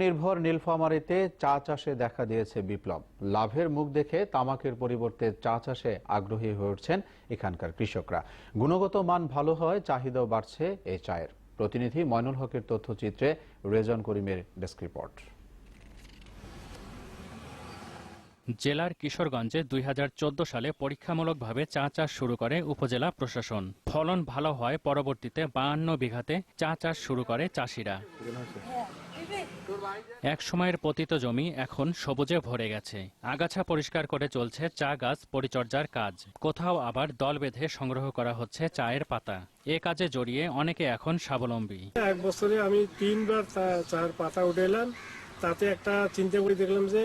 নির্ভর নীলফামারীতে চা চাষে দেখা দিয়েছে বিপ্লব। লাভের মুখ দেখে তামাকের পরিবর্তে চা চাষে আগ্রহী হয়ে উঠছেন এখানকার কৃষকরা। গুণগত মান ভালো হয়, চাহিদাও বাড়ছে এই চায়ের। প্রতিনিধি ময়নুল হকের তথ্যচিত্রে রেজন করিমের ডেস্ক রিপোর্ট। জেলার কিশোরগঞ্জে ২০১৪ সালে পরীক্ষামূলকভাবে চা চাষ শুরু করে উপজেলা প্রশাসন। ফলন ভালো হয় পরবর্তীতে ৫২ বিঘাতে চা চাষ শুরু করে চাষিরা। এক সময়ের পতিত জমি এখন সবুজে ভরে গেছে। আগাছা পরিষ্কার করে চলছে চা গাছ পরিচর্যার কাজ। কোথাও আবার দল বেঁধে সংগ্রহ করা হচ্ছে চায়ের পাতা। এ কাজে জড়িয়ে অনেকে এখন স্বাবলম্বী। এক বছরে আমি ৩ বার চায়ের পাতা উঠাইলাম, তাতে একটা চিন্তা করে দেখলাম যে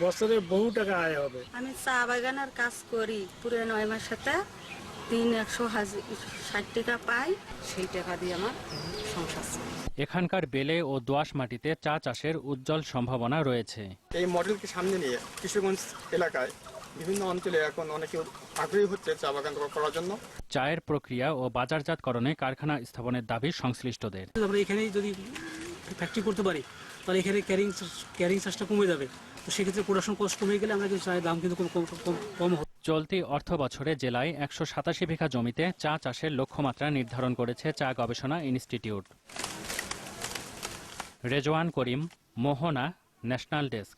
বছরে বহু টাকা আয় হবে। আমি চা বাগানের কাজ করি, পুরো ৯ মাসেতে ১৬০ টাকা পাই, সেই টাকা দিয়ে আমার সংসার চলে। এখানকার বেলে ও দোআঁশ মাটিতে চা চাষের উজ্জ্বল সম্ভাবনা রয়েছে। এই মডেলকে সামনে নিয়ে কিশোরগঞ্জ এলাকায় বিভিন্ন অঞ্চলে এখন অনেকে আগ্রহী হচ্ছে চা বাগান করার জন্য। চায়ের প্রক্রিয়া ও বাজারজাতকরণে কারখানা স্থাপনের দাবি সংশ্লিষ্টদের। আমরা এখানেই যদি ফ্যাক্টরি করতে পারি তাহলে এখানে ক্যারিং চার্জটা কমে যাবে। তো সেক্ষেত্রে প্রোডাকশন কস্ট কমে গেলে আমরা কিন্তু চায়ের দাম কিন্তু কম হবে। চলতি অর্থ বছরে জেলায় ১৮৭ বিঘা জমিতে চা চাষের লক্ষ্যমাত্রা নির্ধারণ করেছে চা গবেষণা ইনস্টিটিউট। রেজওয়ান করিম, মোহনা, ন্যাশনাল ডেস্ক।